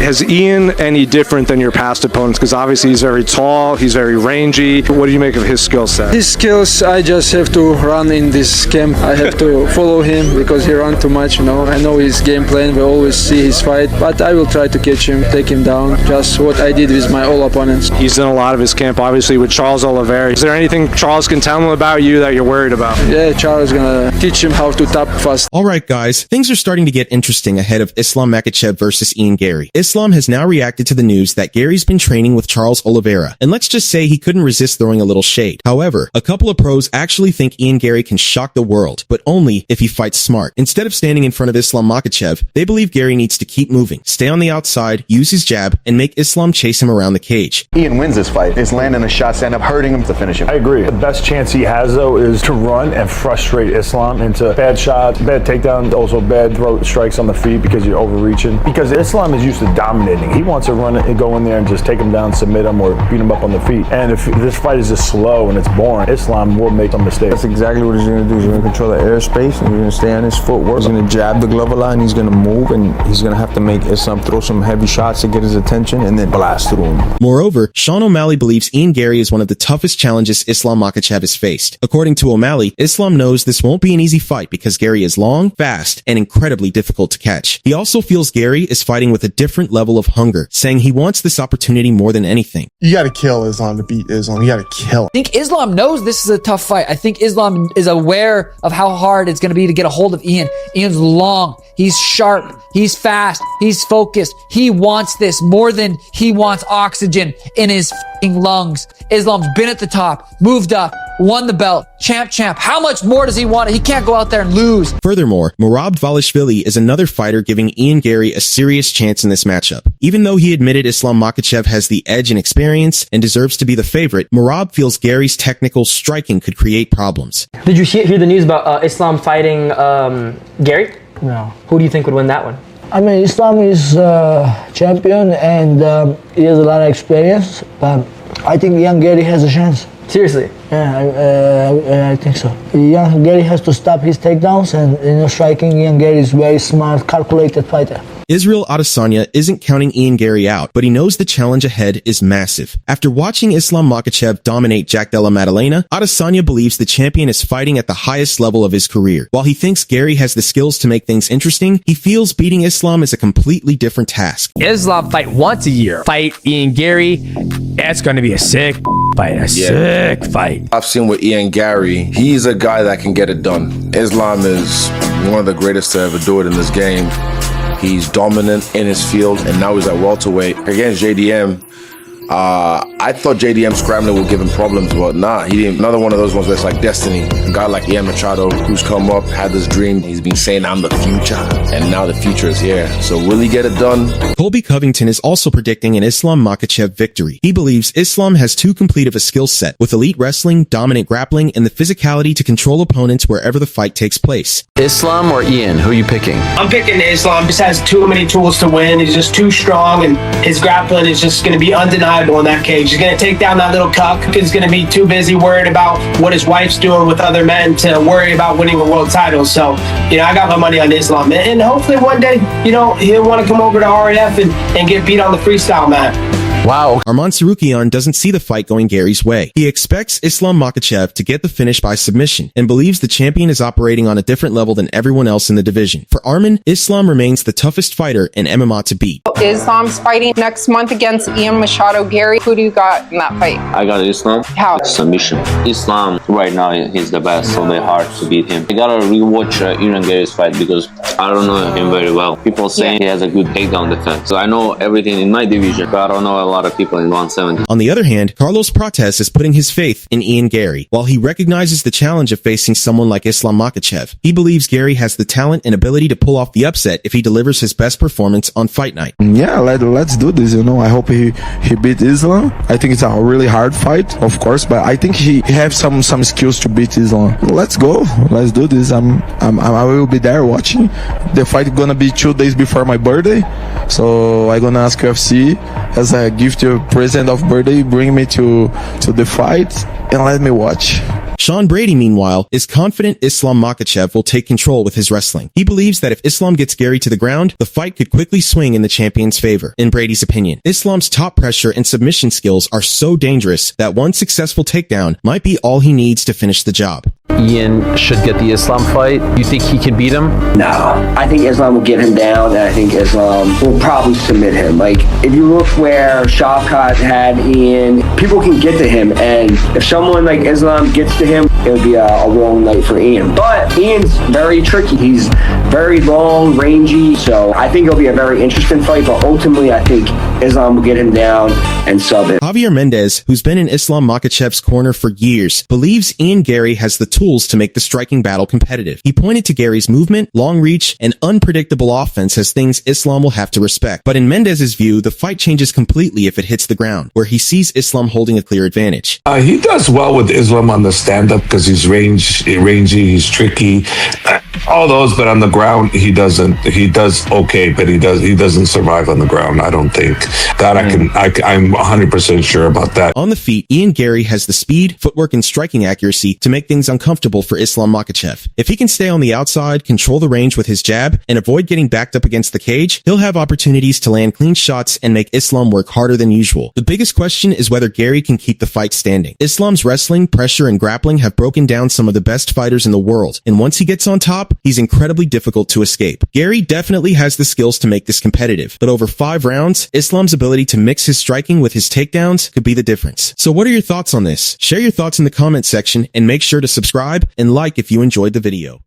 Has Ian any different than your past opponents? Because obviously he's very tall, he's very rangy. What do you make of his skill set? His skills, I just have to run in this camp. I have to follow him because he runs too much. I know his game plan. We always see his fight, but I will try to catch him, take him down. Just what I did with my all opponents. He's done a lot of his camp, obviously, with Charles Olivera. Is there anything Charles can tell him about you that you're worried about? Yeah, Charles is gonna teach him how to tap fast. All right, guys, things are starting to get interesting ahead of Islam Makhachev versus Ian Garry. Islam has now reacted to the news that Gary's been training with Charles Olivera, and let's just say he couldn't resist throwing a little shade. However, a couple of pros actually think Ian Garry can shock the world, but only if he fights smart. Instead of standing in front of Islam Makhachev, they believe Garry needs to keep moving, stay on the outside, use his jab, and make Islam chase him around the cage. Ian wins this fight. It's landing the shots, end up hurting him to finish him. I agree. The best chance he has, though, is to run and frustrate Islam into bad shots, bad takedowns, also bad throat strikes on the feet because you're overreaching. Because Islam is used to dominating. He wants to run it and go in there and just take him down, submit him, or beat him up on the feet. And if this fight is just slow and it's boring, Islam will make some mistakes. That's exactly what he's going to do. He's going to control the airspace, and he's going to stay on his footwork. He's going to jab the glove a lot, and he's going to move, and he's going to have to make Islam throw some heavy shots to get his attention and then blast through him. Moreover, Sean O'Malley believes Ian Garry is one of the toughest challenges Islam Makhachev has faced. According to O'Malley, Islam knows this won't be an easy fight because Garry is long, fast, and incredibly difficult to catch. He also feels Garry is fighting with a different level of hunger, saying he wants this opportunity more than anything. You gotta kill Islam to beat Islam. You gotta kill him. I think Islam knows this is a tough fight. I think Islam is aware of how hard it's going to be to get a hold of Ian. Ian's long, he's sharp, he's fast, he's focused. He wants this more than he wants oxygen in his lungs. Islam's been at the top, moved up, won the belt, champ. How much more does he want? He can't go out there and lose. Furthermore, Merab Dvalishvili is another fighter giving Ian Garry a serious chance in this matchup. Even though he admitted Islam Makhachev has the edge in experience and deserves to be the favorite, Merab feels Gary's technical striking could create problems. Did you hear the news about Islam fighting Garry? No. Who do you think would win that one? I mean, Islam is champion and he has a lot of experience, but I think young Garry has a chance. Seriously? Yeah, I think so. Young Garry has to stop his takedowns, and striking, young Garry is very smart, calculated fighter. Israel Adesanya isn't counting Ian Garry out, but he knows the challenge ahead is massive. After watching Islam Makhachev dominate Jack Della Maddalena, Adesanya believes the champion is fighting at the highest level of his career. While he thinks Garry has the skills to make things interesting, he feels beating Islam is a completely different task. Islam fight once a year. Fight Ian Garry. That's going to be a sick fight. Sick fight. I've seen with Ian Garry, he's a guy that can get it done. Islam is one of the greatest to ever do it in this game. He's dominant in his field, and now he's at welterweight against JDM. I thought JDM scrambling would give him problems, but nah, he didn't. Another one of those ones where it's like destiny. A guy like Ian Machado, who's come up, had this dream. He's been saying, I'm the future, and now the future is here. So will he get it done? Colby Covington is also predicting an Islam Makhachev victory. He believes Islam has too complete of a skill set, with elite wrestling, dominant grappling, and the physicality to control opponents wherever the fight takes place. Islam or Ian? Who are you picking? I'm picking Islam. Just has too many tools to win. He's just too strong, and his grappling is just going to be undeniable in that cage. He's going to take down that little cuck. He's going to be too busy worried about what his wife's doing with other men to worry about winning a world title. So, I got my money on Islam. And hopefully one day, he'll want to come over to RAF and get beat on the freestyle mat. Wow. Arman Tsarukyan doesn't see the fight going Gary's way. He expects Islam Makhachev to get the finish by submission and believes the champion is operating on a different level than everyone else in the division. For Arman, Islam remains the toughest fighter in MMA to beat. Islam's fighting next month against Ian Machado. Garry, who do you got in that fight? I got Islam. How? Submission. Islam right now he's the best, so they're hard to beat him. I gotta rewatch Ian Gary's fight because I don't know him very well. People saying he has a good takedown defense. So I know everything in my division, but I don't know a lot of people in 170. On the other hand, Carlos Prates is putting his faith in Ian Garry. While he recognizes the challenge of facing someone like Islam Makhachev, he believes Garry has the talent and ability to pull off the upset if he delivers his best performance on fight night. Yeah, let's do this, I hope he beat Islam. I think it's a really hard fight, of course, but I think he has some skills to beat Islam. Let's go. Let's do this. I will be there watching. The fight gonna be 2 days before my birthday, so I'm gonna ask UFC as a gift present of birthday, bring me to the fight and let me watch. Shawn Brady, meanwhile, is confident Islam Makhachev will take control with his wrestling. He believes that if Islam gets Garry to the ground, the fight could quickly swing in the champion's favor. In Brady's opinion, Islam's top pressure and submission skills are so dangerous that one successful takedown might be all he needs to finish the job. Ian should get the Islam fight. You think he can beat him? No. I think Islam will get him down, and I think Islam will probably submit him. Like, if you look where Shavkat had Ian, people can get to him, and if someone like Islam gets to him, it would be a long night for Ian. But Ian's very tricky. He's very long, rangy, so I think it'll be a very interesting fight, but ultimately I think Islam will get him down and sub it. Javier Mendez, who's been in Islam Makhachev's corner for years, believes Ian Garry has the tools to make the striking battle competitive. He pointed to Garry's movement, long reach, and unpredictable offense as things Islam will have to respect. But in Mendez's view, the fight changes completely if it hits the ground, where he sees Islam holding a clear advantage. He does well with Islam on the stand-up because he's rangy, he's tricky, all those, but on the ground, he doesn't. He does okay, but he doesn't survive on the ground, I don't think. That I'm 100% sure about that. On the feet, Ian Garry has the speed, footwork, and striking accuracy to make things uncomfortable for Islam Makhachev. If he can stay on the outside, control the range with his jab, and avoid getting backed up against the cage, he'll have opportunities to land clean shots and make Islam work harder than usual. The biggest question is whether Garry can keep the fight standing. Islam's wrestling, pressure, and grappling have broken down some of the best fighters in the world, and once he gets on top, he's incredibly difficult to escape. Garry definitely has the skills to make this competitive, but over 5 rounds, Islam's ability to mix his striking with his takedowns could be the difference. So what are your thoughts on this? Share your thoughts in the comment section and make sure to subscribe and like if you enjoyed the video.